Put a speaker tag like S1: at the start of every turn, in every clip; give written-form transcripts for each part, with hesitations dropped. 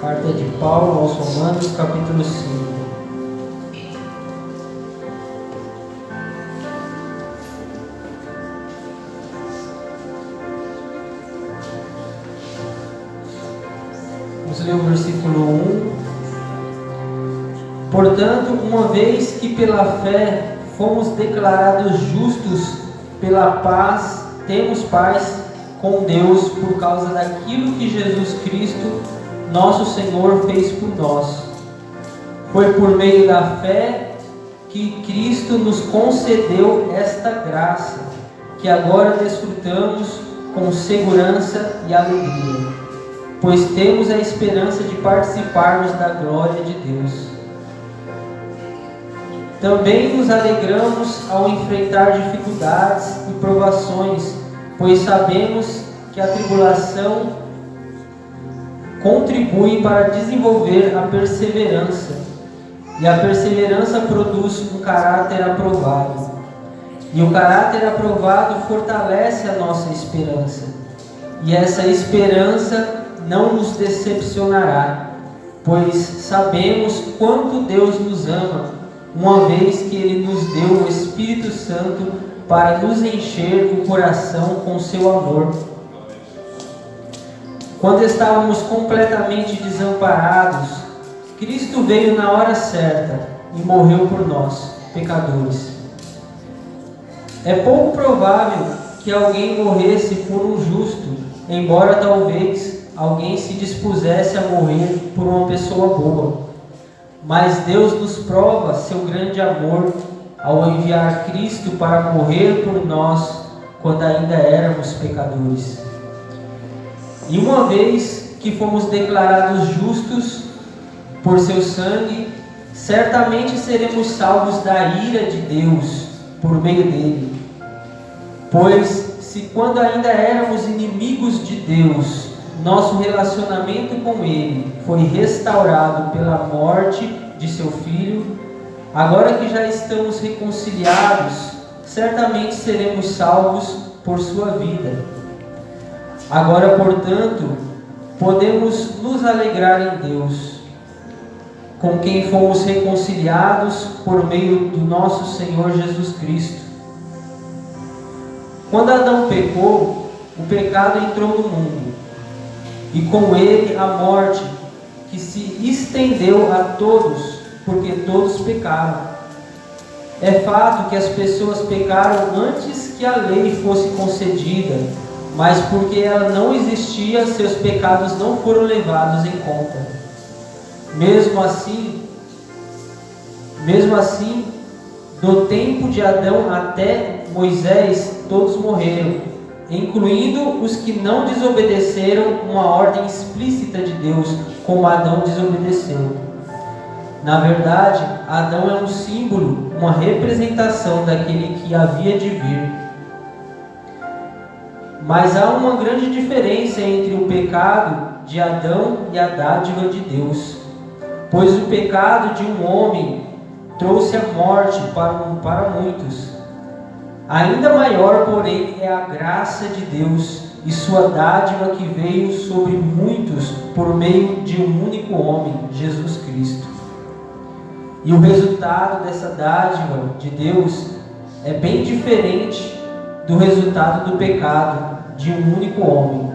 S1: Carta de Paulo aos Romanos, capítulo 5. Vamos ler o versículo 1. Portanto, uma vez que pela fé fomos declarados justos, pela paz temos paz com Deus por causa daquilo que Jesus Cristo, nosso Senhor, fez por nós. Foi por meio da fé que Cristo nos concedeu esta graça, que agora desfrutamos com segurança e alegria, pois temos a esperança de participarmos da glória de Deus. Também nos alegramos ao enfrentar dificuldades e provações, pois sabemos que a tribulação contribui para desenvolver a perseverança, e a perseverança produz um caráter aprovado, e o caráter aprovado fortalece a nossa esperança, e essa esperança não nos decepcionará, pois sabemos quanto Deus nos ama, uma vez que Ele nos deu o Espírito Santo para nos encher o coração com seu amor. Quando estávamos completamente desamparados, Cristo veio na hora certa e morreu por nós, pecadores. É pouco provável que alguém morresse por um justo, embora talvez alguém se dispusesse a morrer por uma pessoa boa. Mas Deus nos prova seu grande amor ao enviar Cristo para morrer por nós quando ainda éramos pecadores. E uma vez que fomos declarados justos por seu sangue, certamente seremos salvos da ira de Deus por meio dele. Pois se quando ainda éramos inimigos de Deus, nosso relacionamento com ele foi restaurado pela morte de seu Filho, agora que já estamos reconciliados, certamente seremos salvos por sua vida. Agora, portanto, podemos nos alegrar em Deus, com quem fomos reconciliados por meio do nosso Senhor Jesus Cristo. Quando Adão pecou, o pecado entrou no mundo, e com ele a morte, que se estendeu a todos, porque todos pecaram. É fato que as pessoas pecaram antes que a lei fosse concedida, mas porque ela não existia, seus pecados não foram levados em conta. Mesmo assim, do tempo de Adão até Moisés, todos morreram, incluindo os que não desobedeceram uma ordem explícita de Deus, como Adão desobedeceu. Na verdade, Adão é um símbolo, uma representação daquele que havia de vir. Mas há uma grande diferença entre o pecado de Adão e a dádiva de Deus. Pois o pecado de um homem trouxe a morte para muitos. Ainda maior, porém, é a graça de Deus e sua dádiva que veio sobre muitos por meio de um único homem, Jesus Cristo. E o resultado dessa dádiva de Deus é bem diferente do resultado do pecado de um único homem.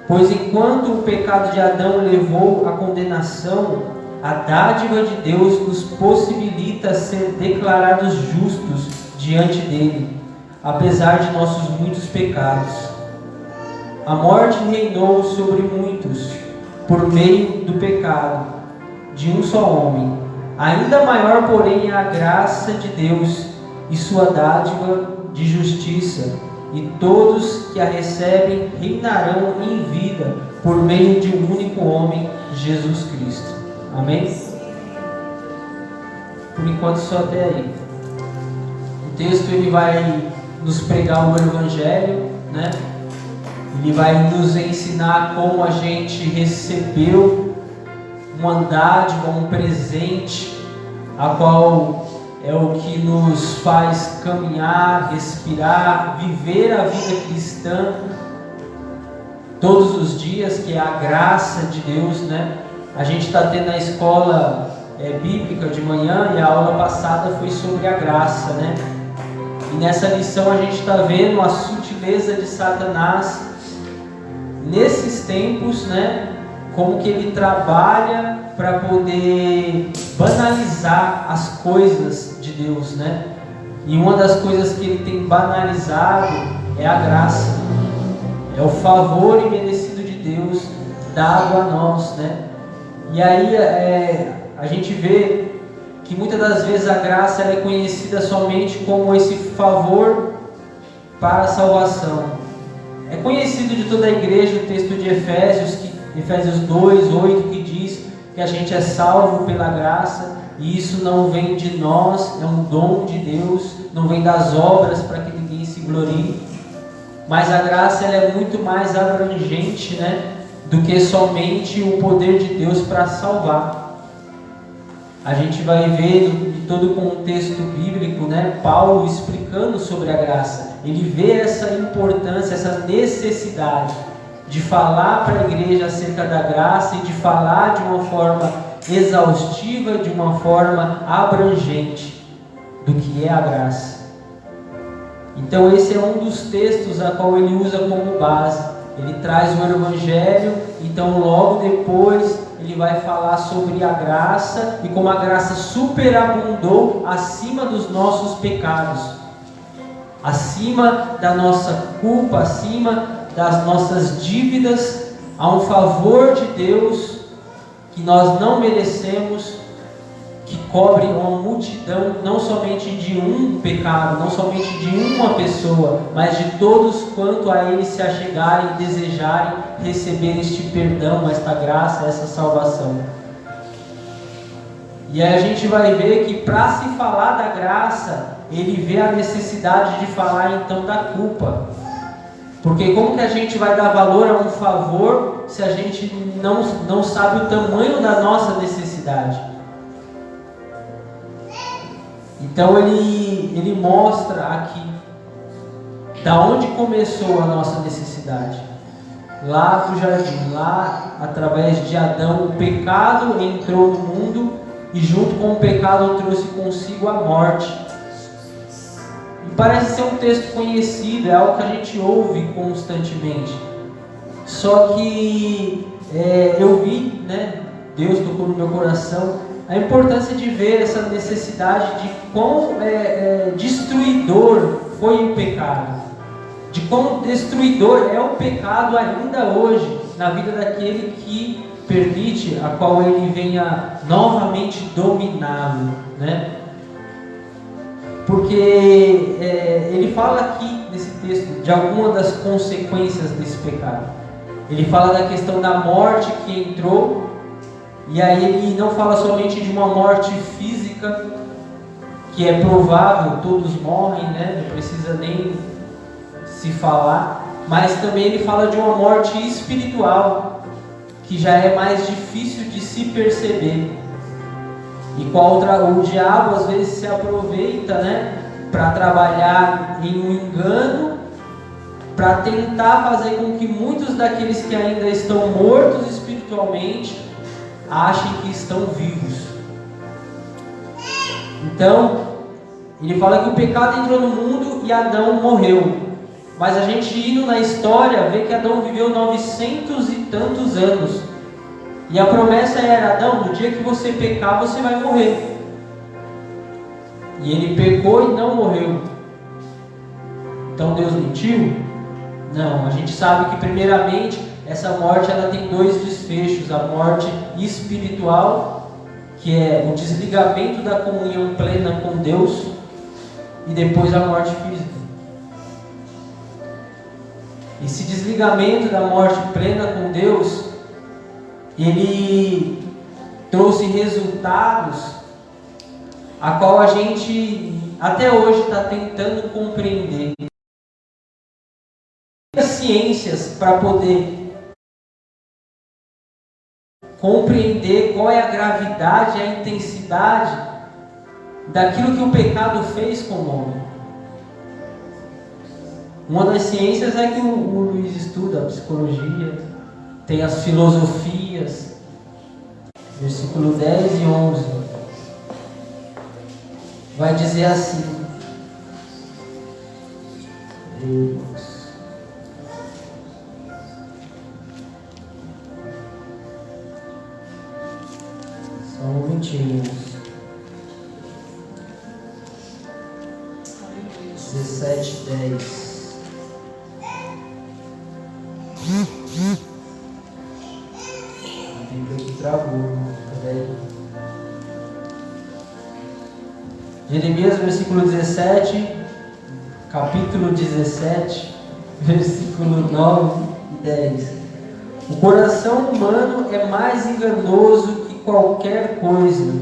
S1: Pois enquanto o pecado de Adão levou à condenação, a dádiva de Deus nos possibilita ser declarados justos diante dele, apesar de nossos muitos pecados. A morte reinou sobre muitos por meio do pecado de um só homem. Ainda maior, porém, é a graça de Deus e sua dádiva de justiça, e todos que a recebem reinarão em vida por meio de um único homem, Jesus Cristo. Amém? Por enquanto só até aí. O texto ele vai nos pregar o Evangelho, né? Ele vai nos ensinar como a gente recebeu uma dádiva, um presente, a qual é o que nos faz caminhar, respirar, viver a vida cristã todos os dias, que é a graça de Deus, né? A gente está tendo a escola bíblica de manhã e a aula passada foi sobre a graça, né? E nessa lição a gente está vendo a sutileza de Satanás nesses tempos, né? Como que ele trabalha para poder banalizar as coisas de Deus, né? E uma das coisas que ele tem banalizado é a graça, é o favor imerecido de Deus dado a nós, né? E aí a gente vê que muitas das vezes a graça ela é conhecida somente como esse favor para a salvação. É conhecido de toda a igreja o texto de Efésios 2, 8, que diz que a gente é salvo pela graça, e isso não vem de nós, é um dom de Deus, não vem das obras para que ninguém se glorie. Mas a graça ela é muito mais abrangente, né, do que somente o poder de Deus para salvar. A gente vai ver em todo o contexto bíblico, né, Paulo explicando sobre a graça. Ele vê essa importância, essa necessidade de falar para a igreja acerca da graça e de falar de uma forma exaustiva, de uma forma abrangente do que é a graça. Então esse é um dos textos a qual ele usa como base. Ele traz o Evangelho, então logo depois ele vai falar sobre a graça e como a graça superabundou acima dos nossos pecados, acima da nossa culpa, acima das nossas dívidas. Há um favor de Deus que nós não merecemos, que cobre uma multidão, não somente de um pecado, não somente de uma pessoa, mas de todos quanto a Ele se achegarem e desejarem receber este perdão, esta graça, essa salvação. E aí a gente vai ver que para se falar da graça, ele vê a necessidade de falar então da culpa. Porque como que a gente vai dar valor a um favor se a gente não sabe o tamanho da nossa necessidade? Então ele mostra aqui da onde começou a nossa necessidade. Lá do jardim, lá através de Adão, o pecado entrou no mundo e junto com o pecado trouxe consigo a morte. E parece ser um texto conhecido, é algo que a gente ouve constantemente. Só que eu vi, né, Deus tocou no meu coração, a importância de ver essa necessidade de quão destruidor foi o pecado, de quão destruidor é o pecado ainda hoje na vida daquele que permite a qual ele venha novamente dominá-lo, né? Porque ele fala aqui nesse texto de alguma das consequências desse pecado. Ele fala da questão da morte que entrou. E aí ele não fala somente de uma morte física, que é provável, todos morrem, né? Não precisa nem se falar. Mas também ele fala de uma morte espiritual, que já é mais difícil de se perceber. E qual o diabo às vezes se aproveita, né? Para trabalhar em um engano, para tentar fazer com que muitos daqueles que ainda estão mortos espiritualmente achem que estão vivos. Então, ele fala que o pecado entrou no mundo e Adão morreu. Mas a gente indo na história, vê que Adão viveu 900 e tantos anos. E a promessa era: Adão, no dia que você pecar, você vai morrer. E ele pecou e não morreu. Então Deus mentiu? Não, a gente sabe que primeiramente essa morte ela tem dois desfechos: a morte espiritual, que é o desligamento da comunhão plena com Deus, e depois a morte física. Esse desligamento da morte plena com Deus, ele trouxe resultados a qual a gente até hoje está tentando compreender. As ciências para poder compreender qual é a gravidade e a intensidade daquilo que o pecado fez com o homem. Uma das ciências é que o Luiz estuda a psicologia, tem as filosofias, versículo 10 e 11, vai dizer assim: só um momentinho. 17:10. A Bíblia aqui travou. Cadê? Jeremias, versículo 17, capítulo 17, versículo 9 e 10. O coração humano é mais enganoso que qualquer coisa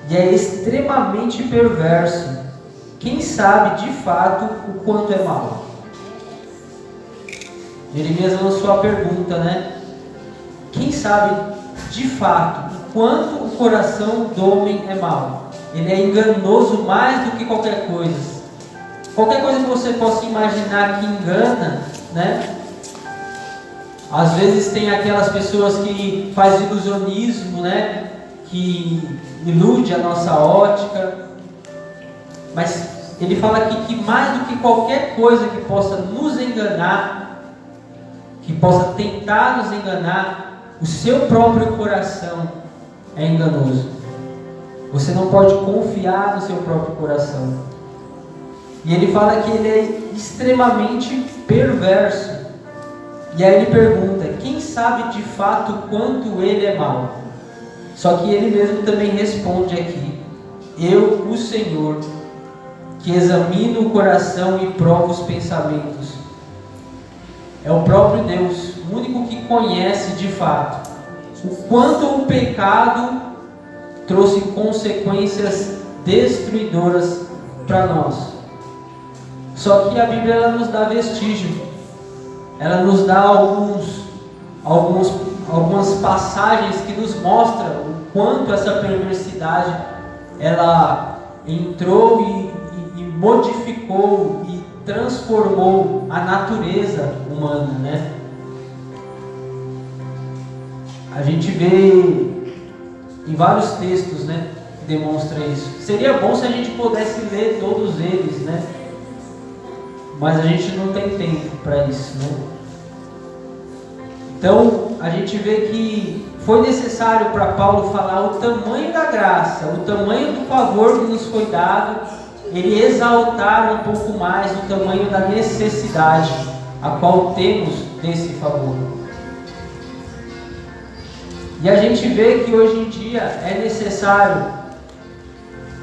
S1: e é extremamente perverso. Quem sabe de fato o quanto é mau? Jeremias lançou a pergunta, né? Quem sabe de fato o quanto o coração do homem é mau? Ele é enganoso mais do que qualquer coisa. Qualquer coisa que você possa imaginar que engana, né? Às vezes tem aquelas pessoas que fazem ilusionismo, né? Que ilude a nossa ótica. Mas ele fala aqui que mais do que qualquer coisa que possa nos enganar, que possa tentar nos enganar, o seu próprio coração é enganoso. Você não pode confiar no seu próprio coração. E ele fala que ele é extremamente perverso. E aí ele pergunta: quem sabe de fato quanto ele é mau? Só que ele mesmo também responde aqui: eu, o Senhor, que examino o coração e provo os pensamentos. É o próprio Deus, o único que conhece de fato o quanto o pecado trouxe consequências destruidoras para nós. Só que a Bíblia ela nos dá vestígio, ela nos dá algumas passagens que nos mostram o quanto essa perversidade ela entrou e modificou e transformou a natureza humana, né? A gente vê em vários textos, né, que demonstram isso. Seria bom se a gente pudesse ler todos eles, né? Mas a gente não tem tempo para isso, né? Então, a gente vê que foi necessário para Paulo falar o tamanho da graça, o tamanho do favor que nos foi dado, ele exaltar um pouco mais o tamanho da necessidade a qual temos desse favor. E a gente vê que hoje em dia é necessário,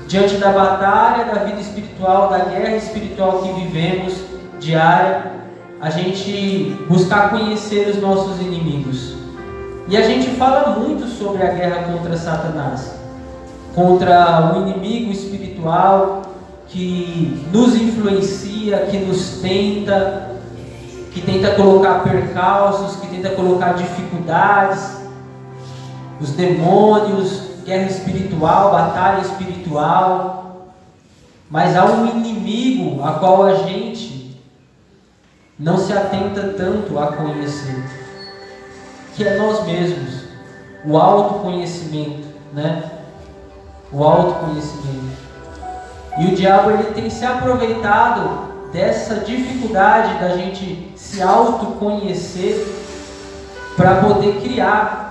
S1: diante da batalha, da vida espiritual, da guerra espiritual que vivemos diária, a gente buscar conhecer os nossos inimigos. E a gente fala muito sobre a guerra contra Satanás, contra o inimigo espiritual que nos influencia, que nos tenta, que tenta colocar percalços, que tenta colocar dificuldades, os demônios, guerra espiritual, batalha espiritual. Mas há um inimigo a qual a gente não se atenta tanto a conhecer, que é nós mesmos, o autoconhecimento, né? O autoconhecimento. E o diabo ele tem se aproveitado dessa dificuldade da gente se autoconhecer para poder criar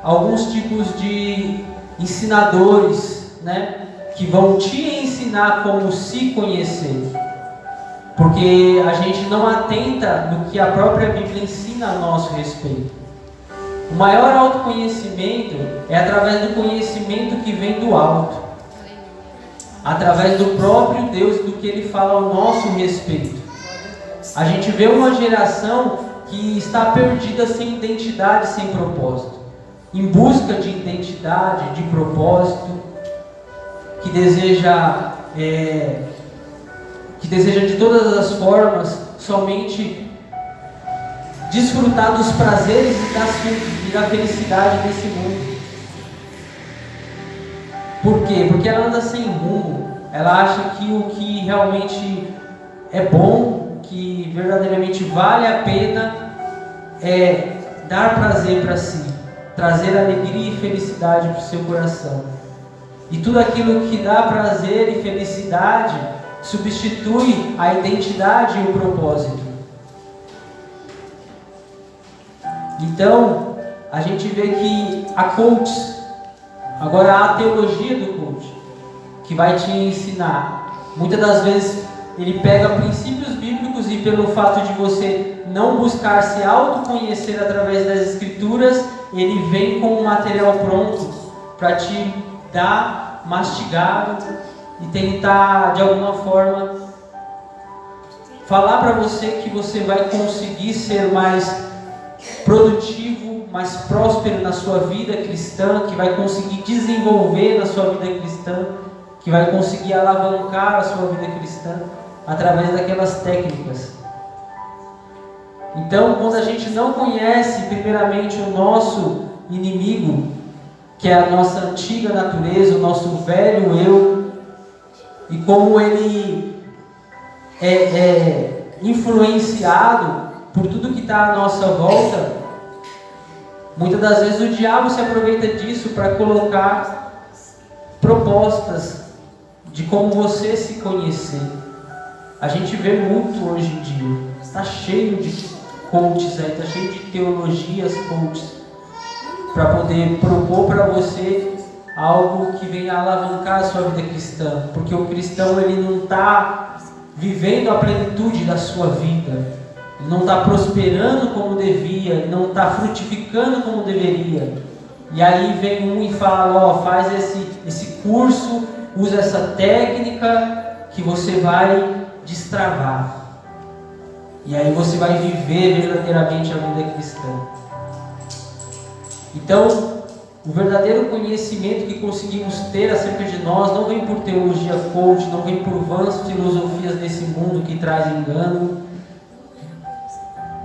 S1: alguns tipos de ensinadores, né? Que vão te ensinar como se conhecer. Porque a gente não atenta no que a própria Bíblia ensina a nosso respeito. O maior autoconhecimento é através do conhecimento que vem do alto, através do próprio Deus, do que Ele fala ao nosso respeito. A gente vê uma geração que está perdida sem identidade, sem propósito, em busca de identidade, de propósito, que deseja de todas as formas somente desfrutar dos prazeres e da felicidade desse mundo. Por quê? Porque ela anda sem rumo. Ela acha que o que realmente é bom, que verdadeiramente vale a pena, é dar prazer para si. trazer alegria e felicidade para o seu coração. E tudo aquilo que dá prazer e felicidade substitui a identidade e o propósito. Então, a gente vê que há coaches, agora há a teologia do coach, que vai te ensinar. Muitas das vezes ele pega princípios bíblicos e pelo fato de você não buscar se autoconhecer através das escrituras, ele vem com um material pronto para te dar mastigado e tentar de alguma forma falar para você que você vai conseguir ser mais produtivo, mais próspero na sua vida cristã, que vai conseguir desenvolver na sua vida cristã, que vai conseguir alavancar a sua vida cristã através daquelas técnicas. Então, quando a gente não conhece primeiramente o nosso inimigo, que é a nossa antiga natureza, o nosso velho eu, e como ele é influenciado por tudo que está à nossa volta, muitas das vezes o diabo se aproveita disso para colocar propostas de como você se conhecer. A gente vê muito hoje em dia, está cheio de coaches aí, está cheio de teologias coaches, para poder propor para você algo que venha alavancar a sua vida cristã, porque o cristão ele não está vivendo a plenitude da sua vida, ele não está prosperando como devia, ele não está frutificando como deveria. E aí vem um e fala, ó, faz esse curso, usa essa técnica que você vai destravar. E aí você vai viver verdadeiramente a vida cristã. Então, o verdadeiro conhecimento que conseguimos ter acerca de nós não vem por teologia coach, não vem por vãs filosofias desse mundo que traz engano,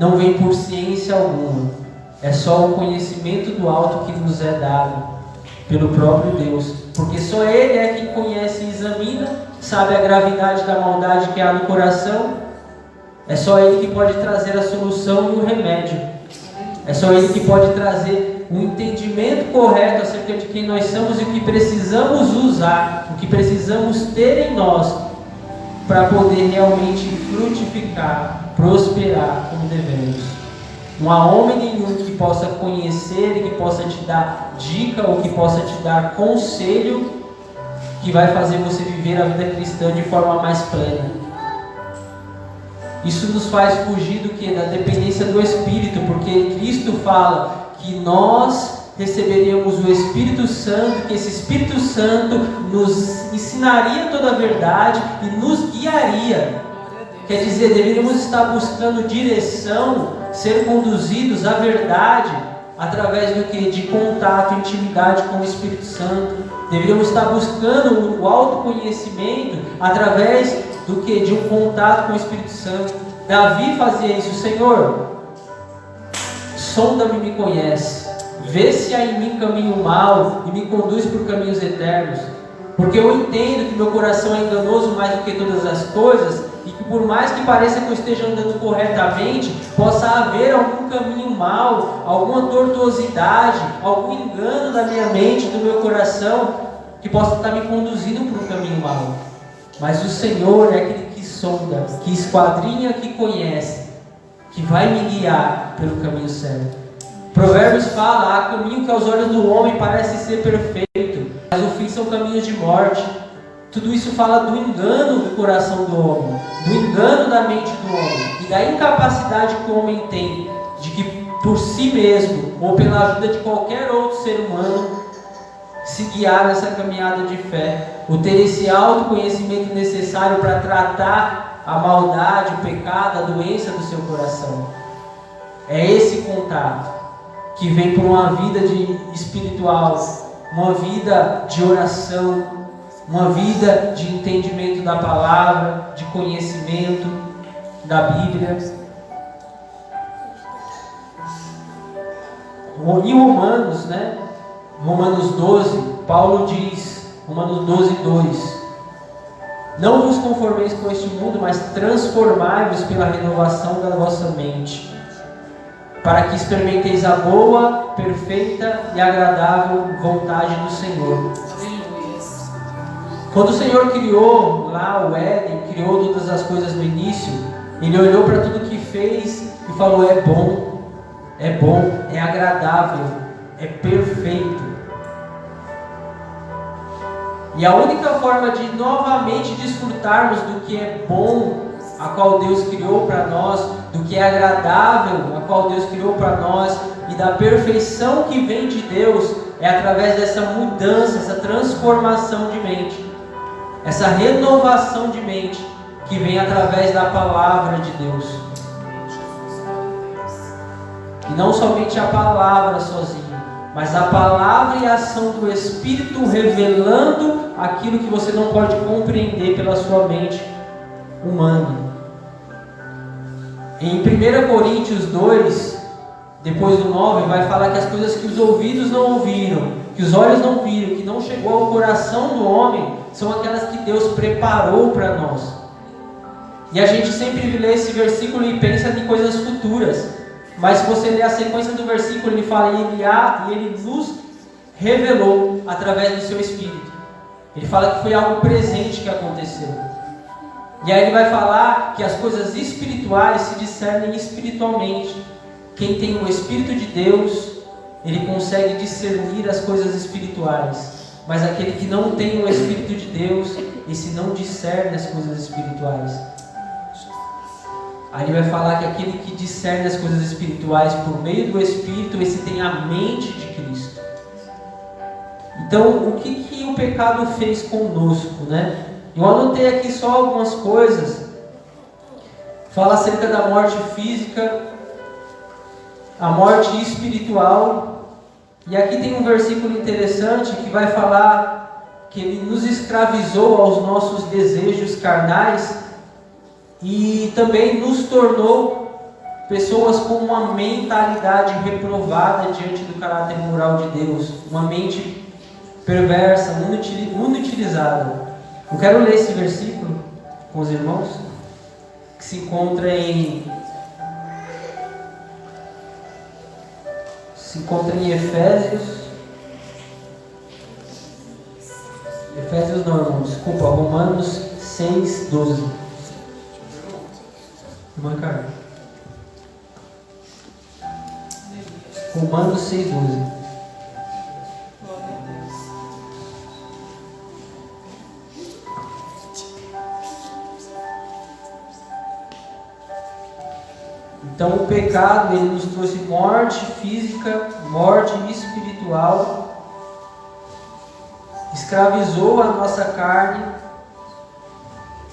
S1: não vem por ciência alguma. É só o conhecimento do alto que nos é dado pelo próprio Deus, porque só Ele é quem conhece e examina, sabe a gravidade da maldade que há no coração. É só Ele que pode trazer a solução e o remédio. É só Ele que pode trazer um entendimento correto acerca de quem nós somos e o que precisamos usar, o que precisamos ter em nós para poder realmente frutificar, prosperar como devemos. Não há homem nenhum que possa conhecer e que possa te dar dica ou que possa te dar conselho que vai fazer você viver a vida cristã de forma mais plena. Isso nos faz fugir do que? Da dependência do Espírito, porque Cristo fala que nós receberíamos o Espírito Santo, que esse Espírito Santo nos ensinaria toda a verdade e nos guiaria. Quer dizer, deveríamos estar buscando direção, ser conduzidos à verdade, através do que? De contato, intimidade com o Espírito Santo. Deveríamos estar buscando o autoconhecimento, através do que? De um contato com o Espírito Santo. Davi fazia isso. Senhor, sonda-me e me conhece, vê se há em mim caminho mau e me conduz por caminhos eternos, porque eu entendo que meu coração é enganoso mais do que todas as coisas, e que por mais que pareça que eu esteja andando corretamente, possa haver algum caminho mau, alguma tortuosidade, algum engano da minha mente, do meu coração, que possa estar me conduzindo por um caminho mau. Mas o Senhor é aquele que sonda, que esquadrinha, que conhece, que vai me guiar pelo caminho certo. Provérbios fala, há caminho que aos olhos do homem parece ser perfeito, mas o fim são caminhos de morte. Tudo isso fala do engano do coração do homem, do engano da mente do homem e da incapacidade que o homem tem de que por si mesmo ou pela ajuda de qualquer outro ser humano se guiar nessa caminhada de fé, ou ter esse autoconhecimento necessário para tratar a maldade, o pecado, a doença do seu coração. É esse contato que vem por uma vida espiritual, uma vida de oração, uma vida de entendimento da palavra, de conhecimento da Bíblia. Em Romanos, Romanos 12, Paulo diz, Romanos 12, 2: não vos conformeis com este mundo, mas transformai-vos pela renovação da vossa mente, para que experimenteis a boa, perfeita e agradável vontade do Senhor. Quando o Senhor criou lá o Éden, criou todas as coisas no início, Ele olhou para tudo que fez e falou: é bom, é agradável, é perfeito. E a única forma de novamente desfrutarmos do que é bom, a qual Deus criou para nós, do que é agradável, a qual Deus criou para nós, e da perfeição que vem de Deus, é através dessa mudança, essa transformação de mente, essa renovação de mente, que vem através da palavra de Deus. E não somente a palavra sozinha, mas a palavra e a ação do Espírito revelando aquilo que você não pode compreender pela sua mente humana. Em 1 Coríntios 2, depois do 9, vai falar que as coisas que os ouvidos não ouviram, que os olhos não viram, que não chegou ao coração do homem, são aquelas que Deus preparou para nós. E a gente sempre lê esse versículo e pensa em coisas futuras. Mas se você ler a sequência do versículo, ele fala: e ele nos revelou através do seu Espírito. Ele fala que foi algo presente que aconteceu. E aí ele vai falar que as coisas espirituais se discernem espiritualmente. Quem tem o Espírito de Deus, ele consegue discernir as coisas espirituais. Mas aquele que não tem o Espírito de Deus, esse não discerne as coisas espirituais. Aí ele vai falar que aquele que discerne as coisas espirituais por meio do Espírito, esse tem a mente de Cristo. Então, o que o pecado fez conosco, né? Eu anotei aqui só algumas coisas. Fala acerca da morte física, a morte espiritual. E aqui tem um versículo interessante que vai falar que ele nos escravizou aos nossos desejos carnais e também nos tornou pessoas com uma mentalidade reprovada diante do caráter moral de Deus, uma mente perversa, inutilizada. Eu quero ler esse versículo com os irmãos, que se encontra em Efésios não, irmão, desculpa, Romanos 6:12. Irmã Carla. Romanos 6:12. Então o pecado, ele nos trouxe morte física, morte espiritual, escravizou a nossa carne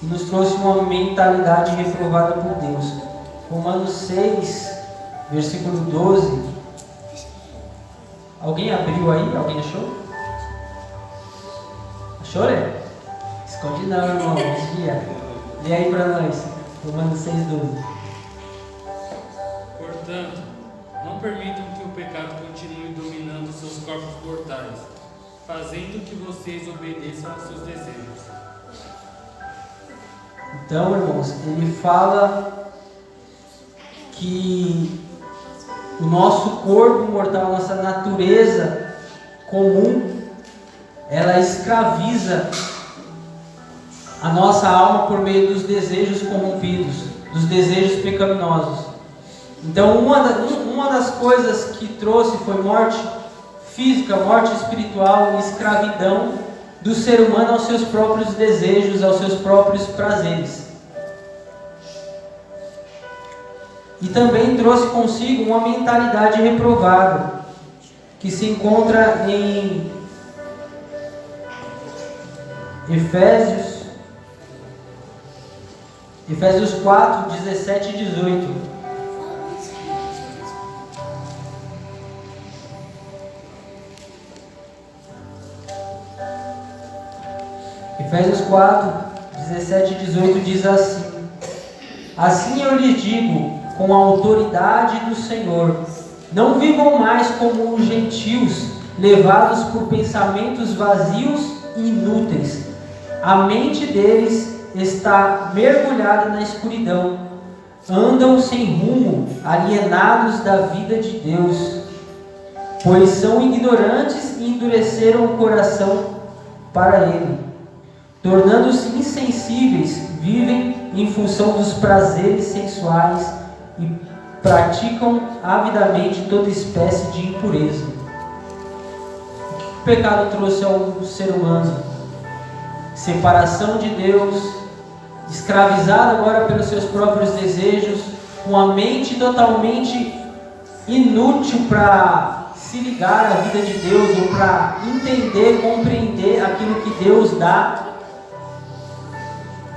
S1: e nos trouxe uma mentalidade reprovada por Deus. Romanos 6, versículo 12. Alguém abriu aí? Alguém achou? Achou, né? Esconde não, irmão, desvia. Lê aí para nós. Romanos 6, 12.
S2: Portanto, não permitam que o pecado continue dominando seus corpos mortais, fazendo que vocês obedeçam aos seus desejos.
S1: Então, irmãos, ele fala que o nosso corpo mortal, a nossa natureza comum, ela escraviza a nossa alma por meio dos desejos corrompidos, dos desejos pecaminosos. Então, uma das coisas que trouxe foi morte física, morte espiritual e escravidão do ser humano aos seus próprios desejos, aos seus próprios prazeres. E também trouxe consigo uma mentalidade reprovada, que se encontra em Efésios 4, 17 e 18. Efésios 4, 17 e 18 diz assim: Assim eu lhes digo, com a autoridade do Senhor, não vivam mais como os gentios, levados por pensamentos vazios e inúteis. A mente deles está mergulhada na escuridão. andam sem rumo, alienados da vida de Deus, pois são ignorantes e endureceram o coração para Ele. Tornando-se insensíveis, vivem em função dos prazeres sensuais e praticam avidamente toda espécie de impureza. O que o pecado trouxe ao ser humano? Separação de Deus, escravizado agora pelos seus próprios desejos, com a mente totalmente inútil para se ligar à vida de Deus ou para entender, compreender aquilo que Deus dá.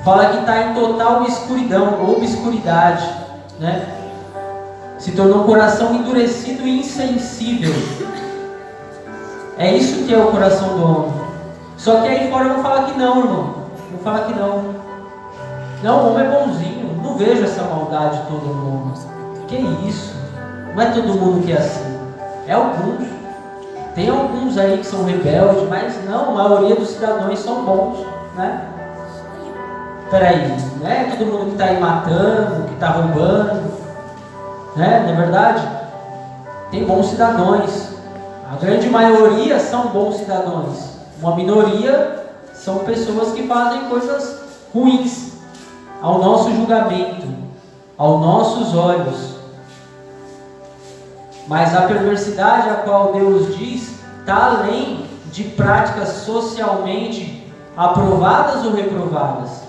S1: Fala que está em total escuridão, obscuridade, né? Se tornou um coração endurecido e insensível. É isso que é o coração do homem. Só que aí fora vão falar que não, irmão. Vão falar que não. Não, o homem é bonzinho. Não vejo essa maldade toda no homem. Que isso? Não é todo mundo que é assim. É alguns. Tem alguns aí que são rebeldes, mas não, a maioria dos cidadãos são bons, né? Peraí, não é todo mundo que está aí matando, que está roubando, né? Não é verdade? Tem bons cidadãos. A grande maioria são bons cidadãos. Uma minoria são pessoas que fazem coisas ruins ao nosso julgamento, aos nossos olhos. Mas a perversidade a qual Deus diz está além de práticas socialmente aprovadas ou reprovadas.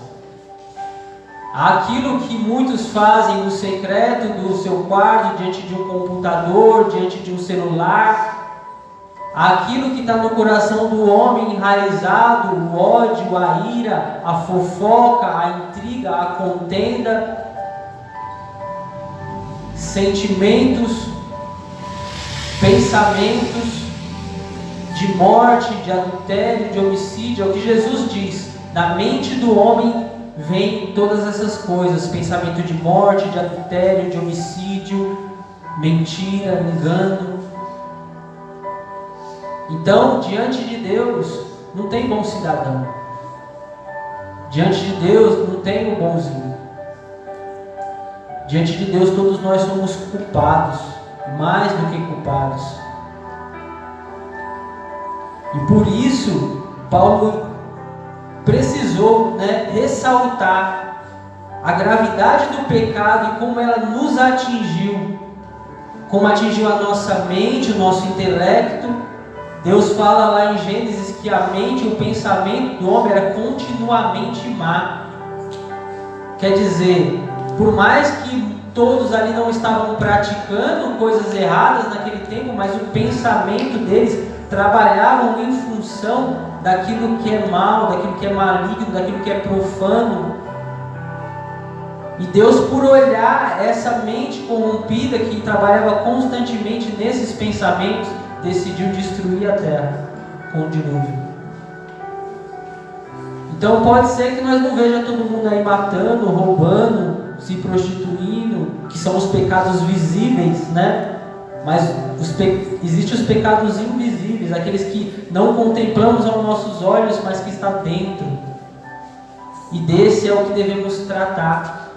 S1: Aquilo que muitos fazem no secreto do seu quarto, diante de um computador, diante de um celular, aquilo que está no coração do homem enraizado, o ódio, a ira, a fofoca, a intriga, a contenda, sentimentos, pensamentos de morte, de adultério, de homicídio, é o que Jesus diz. Da mente do homem vem todas essas coisas: pensamento de morte, de adultério, de homicídio, mentira, engano. Então, diante de Deus, não tem bom cidadão. Diante de Deus, não tem o bonzinho. Diante de Deus, todos nós somos culpados, mais do que culpados. E por isso, Paulo precisou, ressaltar a gravidade do pecado e como ela nos atingiu, como atingiu a nossa mente, o nosso intelecto. Deus fala lá em Gênesis que a mente, o pensamento do homem era continuamente má. Quer dizer, por mais que todos ali não estavam praticando coisas erradas naquele tempo, mas o pensamento deles trabalhavam em função daquilo que é mal, daquilo que é maligno, daquilo que é profano. E Deus, por olhar essa mente corrompida que trabalhava constantemente nesses pensamentos, decidiu destruir a terra com o dilúvio. Então pode ser que nós não vejamos todo mundo aí matando, roubando, se prostituindo, que são os pecados visíveis, né? Mas existem os pecados invisíveis, aqueles que não contemplamos aos nossos olhos, mas que está dentro. E desse é o que devemos tratar.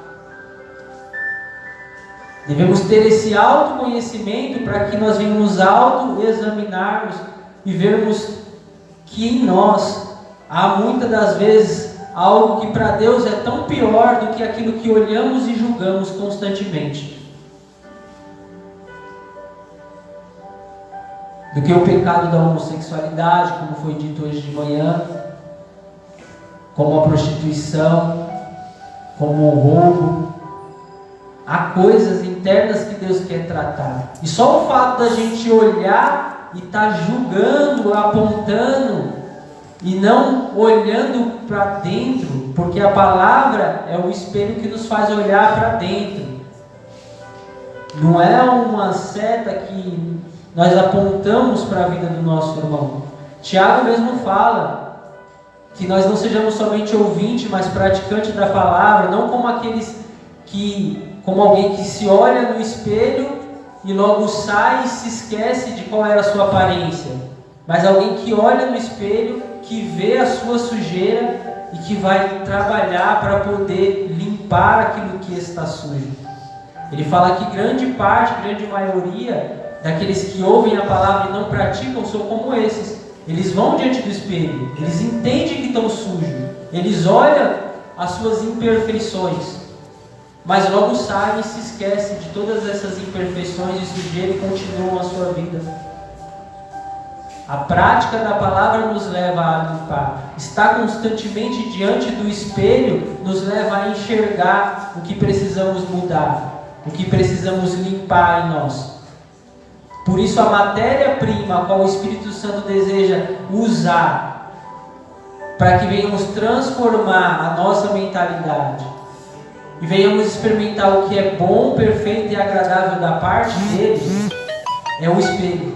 S1: Devemos ter esse autoconhecimento para que nós venhamos auto-examinarmos e vermos que em nós há muitas das vezes algo que para Deus é tão pior do que aquilo que olhamos e julgamos constantemente. Do que o pecado da homossexualidade, como foi dito hoje de manhã, como a prostituição, como o roubo. Há coisas internas que Deus quer tratar. E só o fato da gente olhar e estar julgando, apontando, e não olhando para dentro, porque a palavra é o espelho que nos faz olhar para dentro. Não é uma seta que nós apontamos para a vida do nosso irmão. Tiago mesmo fala que nós não sejamos somente ouvintes, mas praticantes da palavra, não como como alguém que se olha no espelho e logo sai e se esquece de qual era a sua aparência, mas alguém que olha no espelho, que vê a sua sujeira e que vai trabalhar para poder limpar aquilo que está sujo. Ele fala que grande maioria daqueles que ouvem a palavra e não praticam são como esses. Eles vão diante do espelho, eles entendem que estão sujos, eles olham as suas imperfeições, mas logo saem e se esquecem de todas essas imperfeições e sujeira e continuam a sua vida. A prática da palavra nos leva a limpar. Estar constantemente diante do espelho nos leva a enxergar o que precisamos mudar, o que precisamos limpar em nós. Por isso a matéria-prima a qual o Espírito Santo deseja usar para que venhamos transformar a nossa mentalidade e venhamos experimentar o que é bom, perfeito e agradável da parte dele, é o espelho.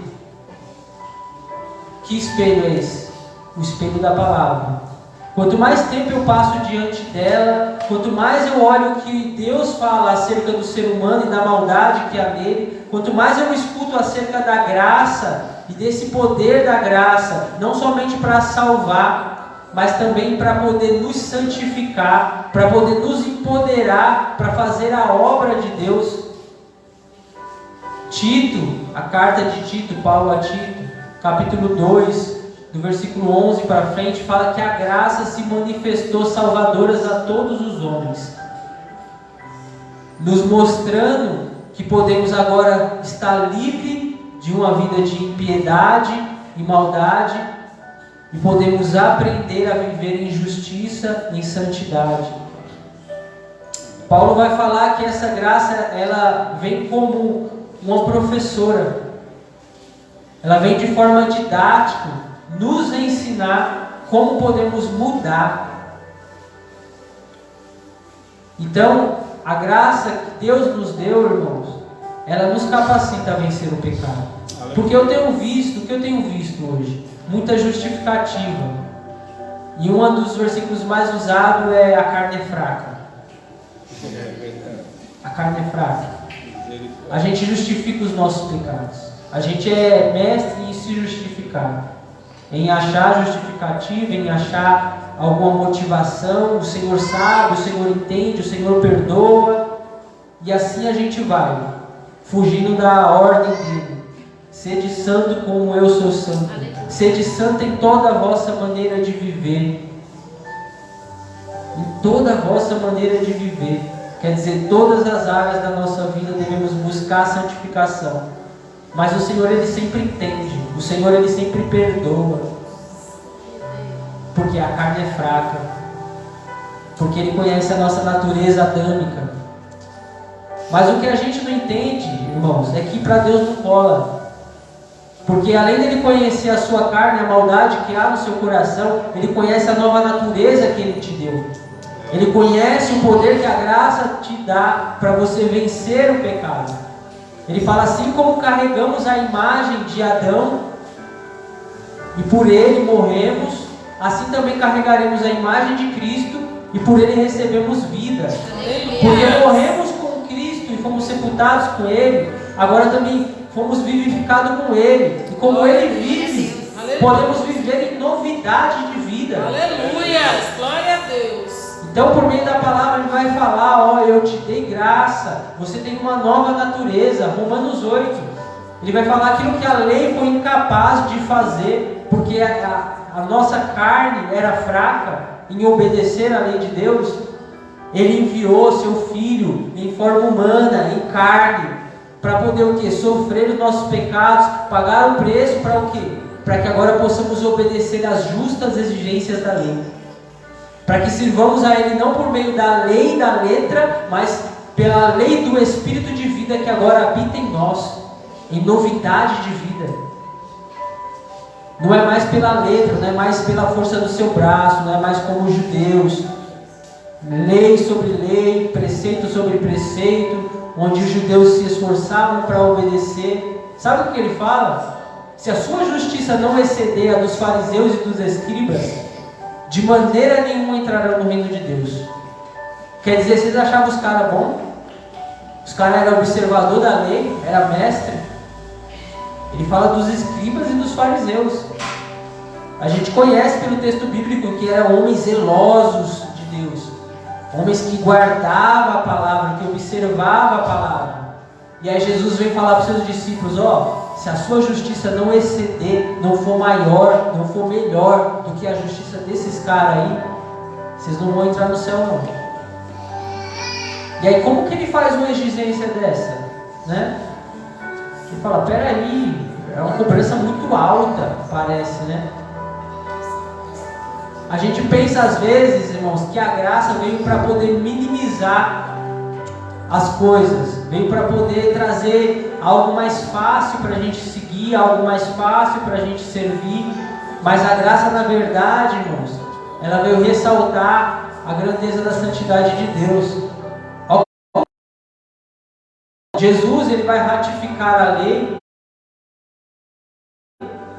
S1: Que espelho é esse? O espelho da palavra. Quanto mais tempo eu passo diante dela, quanto mais eu olho o que Deus fala acerca do ser humano e da maldade que há nele, quanto mais eu escuto acerca da graça e desse poder da graça, não somente para salvar, mas também para poder nos santificar, para poder nos empoderar, para fazer a obra de Deus. Tito, a carta de Tito, Paulo a Tito, capítulo 2, do versículo 11 para frente, fala que a graça se manifestou salvadoras a todos os homens, nos mostrando que podemos agora estar livre de uma vida de impiedade e maldade e podemos aprender a viver em justiça e em santidade. Paulo vai falar que essa graça, ela vem como uma professora, ela vem de forma didática, nos ensinar como podemos mudar. Então, a graça que Deus nos deu, irmãos, ela nos capacita a vencer o pecado. Porque o que eu tenho visto hoje? Muita justificativa. E um dos versículos mais usados é: a carne é fraca. A carne é fraca. A gente justifica os nossos pecados. A gente é mestre em se justificar, em achar justificativa, em achar alguma motivação. O Senhor sabe, o Senhor entende, o Senhor perdoa, e assim a gente vai, fugindo da ordem dele. Sede santo como eu sou santo. Sede santo em toda a vossa maneira de viver. Em toda a vossa maneira de viver. Quer dizer, todas as áreas da nossa vida devemos buscar a santificação. Mas o Senhor, Ele sempre entende. O Senhor, Ele sempre perdoa. Porque a carne é fraca. Porque Ele conhece a nossa natureza adâmica. Mas o que a gente não entende, irmãos, é que para Deus não cola. Porque além dele conhecer a sua carne, a maldade que há no seu coração, Ele conhece a nova natureza que Ele te deu. Ele conhece o poder que a graça te dá para você vencer o pecado. Ele fala: assim como carregamos a imagem de Adão e por ele morremos, assim também carregaremos a imagem de Cristo e por ele recebemos vida. Porque morremos com Cristo e fomos sepultados com Ele, agora também fomos vivificados com Ele. E como Ele vive, podemos viver em novidade de vida.
S3: Aleluia! Glória a Deus!
S1: Então, por meio da palavra, Ele vai falar: ó, eu te dei graça, você tem uma nova natureza. Romanos 8. Ele vai falar aquilo que a lei foi incapaz de fazer, porque a nossa carne era fraca em obedecer à lei de Deus. Ele enviou seu Filho em forma humana, em carne, para poder o quê? Sofrer os nossos pecados, pagar o preço para o quê? Para que agora possamos obedecer às justas exigências da lei. Para que sirvamos a Ele não por meio da lei e da letra, mas pela lei do Espírito de vida que agora habita em nós, em novidade de vida. Não é mais pela letra, não é mais pela força do seu braço, não é mais como os judeus, lei sobre lei, preceito sobre preceito, onde os judeus se esforçavam para obedecer. Sabe o que ele fala? Se a sua justiça não exceder a dos fariseus e dos escribas, de maneira nenhuma entrarão no reino de Deus. Quer dizer, vocês achavam os caras bons? Os caras eram observador da lei, era mestre. Ele fala dos escribas e dos fariseus. A gente conhece pelo texto bíblico que eram homens zelosos de Deus, homens que guardavam a palavra, que observavam a palavra. E aí Jesus vem falar para os seus discípulos, se a sua justiça não exceder, não for maior, não for melhor do que a justiça desses caras aí, vocês não vão entrar no céu não. E aí como que ele faz uma exigência dessa? Né? Ele fala, peraí, é uma cobrança muito alta, parece, né? A gente pensa às vezes, irmãos, que a graça veio para poder minimizar as coisas, veio para poder trazer algo mais fácil para a gente seguir, algo mais fácil para a gente servir. Mas a graça, na verdade, irmãos, ela veio ressaltar a grandeza da santidade de Deus. Jesus, ele vai ratificar a lei,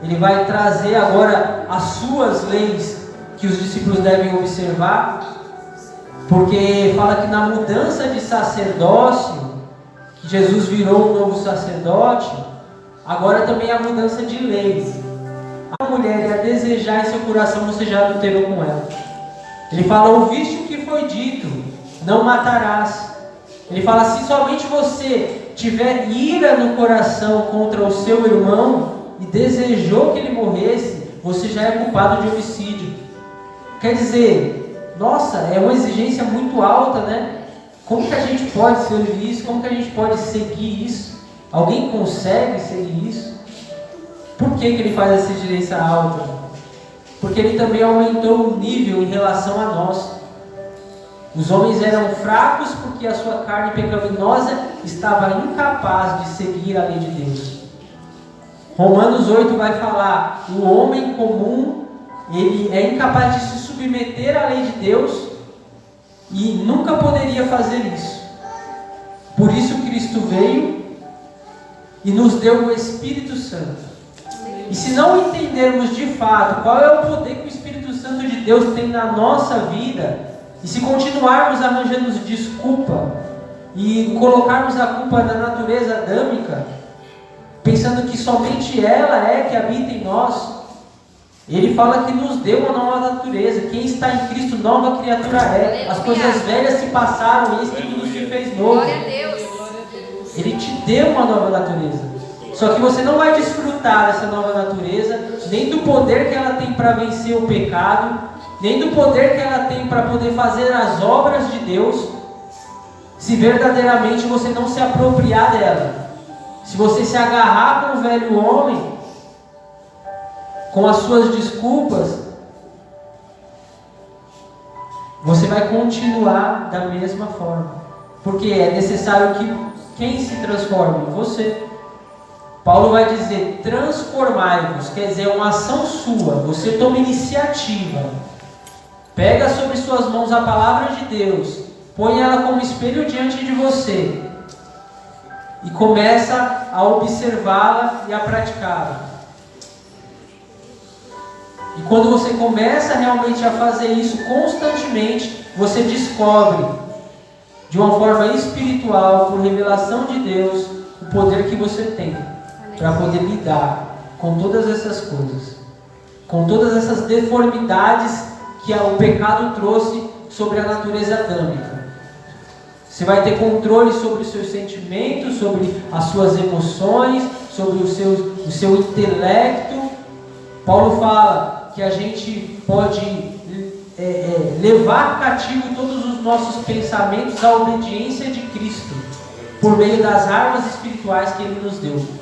S1: ele vai trazer agora as suas leis que os discípulos devem observar, porque fala que na mudança de sacerdócio, que Jesus virou um novo sacerdote, agora também a mudança de leis. A mulher ia desejar em seu coração, você já adulterou com ela. Ele fala, ouviste o que foi dito, não matarás. Ele fala, se somente você tiver ira no coração contra o seu irmão e desejou que ele morresse, você já é culpado de homicídio. Quer dizer, nossa, é uma exigência muito alta, né? Como que a gente pode servir isso? Como que a gente pode seguir isso? Alguém consegue seguir isso? Por que ele faz essa exigência alta? Porque ele também aumentou o nível em relação a nós. Os homens eram fracos porque a sua carne pecaminosa estava incapaz de seguir a lei de Deus. Romanos 8 vai falar, o homem comum, ele é incapaz de se submeter à lei de Deus e nunca poderia fazer isso. Por isso Cristo veio e nos deu o Espírito Santo. E se não entendermos de fato qual é o poder que o Espírito Santo de Deus tem na nossa vida, e se continuarmos arranjando desculpa e colocarmos a culpa na natureza adâmica, pensando que somente ela é que habita em nós, ele fala que nos deu uma nova natureza. Quem está em Cristo, nova criatura é. As coisas velhas se passaram e eis que tudo se fez novo.
S4: Glória a Deus.
S1: Ele te deu uma nova natureza. Só que você não vai desfrutar dessa nova natureza, nem do poder que ela tem para vencer o pecado, nem do poder que ela tem para poder fazer as obras de Deus, se verdadeiramente você não se apropriar dela. Se você se agarrar com o velho homem, com as suas desculpas, você vai continuar da mesma forma. Porque é necessário que quem se transforme? Você. Paulo vai dizer, transformai-vos, quer dizer, é uma ação sua. Você toma iniciativa. Pega sobre suas mãos a palavra de Deus, põe ela como espelho diante de você e começa a observá-la e a praticá-la. E quando você começa realmente a fazer isso constantemente, você descobre de uma forma espiritual, por revelação de Deus, o poder que você tem para poder lidar com todas essas coisas, com todas essas deformidades que o pecado trouxe sobre a natureza adâmica. Você vai ter controle sobre os seus sentimentos, sobre as suas emoções, sobre o seu intelecto. Paulo fala que a gente pode levar cativo todos os nossos pensamentos à obediência de Cristo, por meio das armas espirituais que Ele nos deu.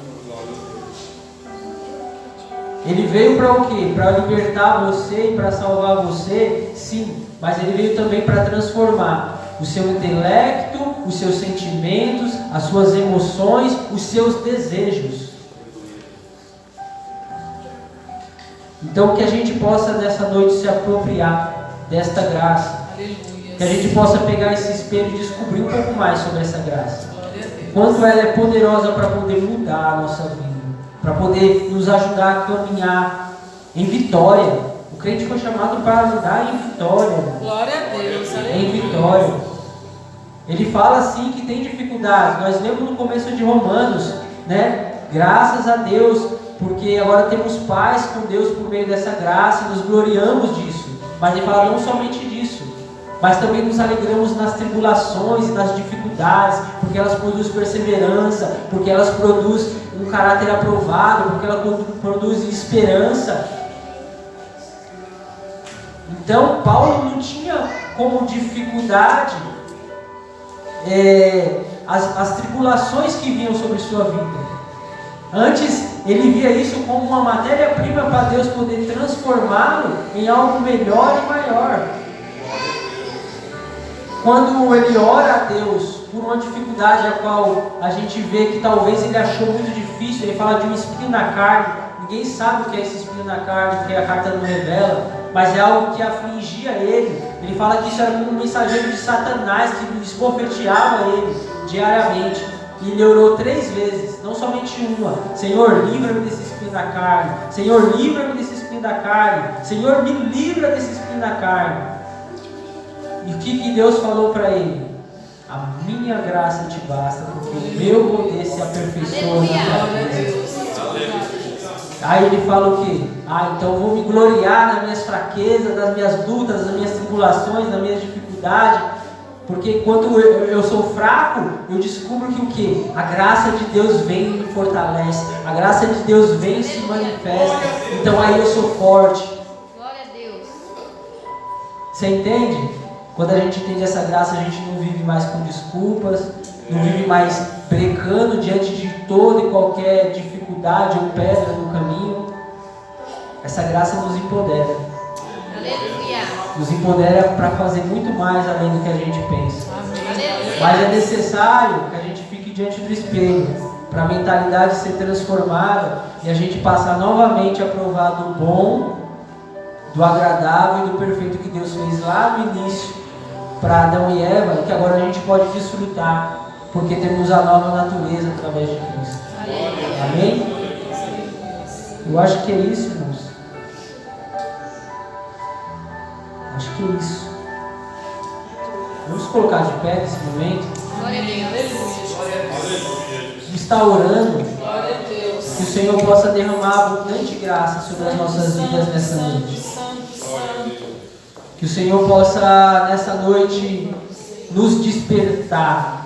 S1: Ele veio para o quê? Para libertar você e para salvar você? Sim, mas Ele veio também para transformar o seu intelecto, os seus sentimentos, as suas emoções, os seus desejos. Então que a gente possa nessa noite se apropriar desta graça.
S3: Aleluia.
S1: Que a gente possa pegar esse espelho e descobrir um pouco mais sobre essa graça. Quanto ela é poderosa para poder mudar a nossa vida, para poder nos ajudar a caminhar em vitória. O crente foi chamado para andar em vitória.
S3: Glória a Deus.
S1: Em vitória. Ele fala assim que tem dificuldades. Nós lemos no começo de Romanos, né? Graças a Deus, porque agora temos paz com Deus por meio dessa graça e nos gloriamos disso. Mas ele fala não somente disso, mas também nos alegramos nas tribulações e nas dificuldades, porque porque elas produzem perseverança, porque elas produzem um caráter aprovado, porque elas produzem esperança. Então, Paulo não tinha como dificuldade as tribulações que vinham sobre sua vida. Antes, ele via isso como uma matéria-prima para Deus poder transformá-lo em algo melhor e maior. Quando ele ora a Deus por uma dificuldade a qual a gente vê que talvez ele achou muito difícil, ele fala de um espinho na carne. Ninguém sabe o que é esse espinho na carne, porque a carta não revela, mas é algo que afligia ele. Ele fala que isso era como um mensageiro de Satanás que esbofeteava ele diariamente. E ele orou 3 vezes, não somente uma. Senhor, livra-me desse espinho da carne. Senhor, livra-me desse espinho da carne. Senhor, me livra desse espinho da carne. E o que Deus falou para ele? A minha graça te basta, porque o meu poder se aperfeiçoa na fraqueza. Aí ele fala o quê? Então eu vou me gloriar nas minhas fraquezas, nas minhas lutas, nas minhas tribulações, nas minhas dificuldades. Porque enquanto eu sou fraco, eu descubro que o quê? A graça de Deus vem e me fortalece. A graça de Deus vem e se manifesta. Então aí eu sou forte.
S4: Glória a Deus.
S1: Você entende? Quando a gente entende essa graça, a gente não vive mais com desculpas, não vive mais brecando diante de toda e qualquer dificuldade ou pedra no caminho. Essa graça nos empodera.
S4: Aleluia.
S1: Nos empodera para fazer muito mais além do que a gente pensa.
S4: Aleluia.
S1: Mas é necessário que a gente fique diante do espelho, para a mentalidade ser transformada e a gente passar novamente a provar do bom, do agradável e do perfeito que Deus fez lá no início para Adão e Eva, e que agora a gente pode desfrutar, porque temos a nova natureza através de Cristo. Amém? Eu acho que é isso, irmãos. Acho que é isso. Vamos colocar de pé nesse momento.
S4: Glória a Deus.
S1: Está orando
S3: Glória a Deus.
S1: que o Senhor possa derramar abundante graça sobre as nossas vidas nessa noite. Que o Senhor possa nessa noite nos despertar.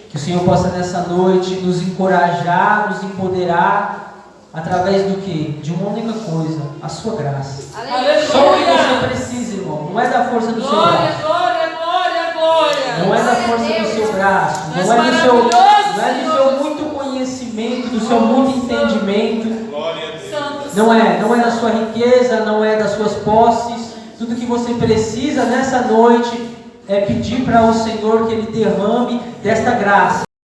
S1: Que o Senhor possa nessa noite nos encorajar, nos empoderar através do que? De uma única coisa, a sua graça.
S4: Aleluia.
S1: Só o que você precisa, irmão. Não é da força do seu
S3: Glória,
S1: braço.
S3: glória, glória, glória.
S1: Não é da força do seu braço. Não é do seu muito conhecimento, do seu muito entendimento. Não é da sua riqueza, não é das suas posses. Tudo que você precisa nessa noite é pedir para o Senhor que Ele derrame desta graça.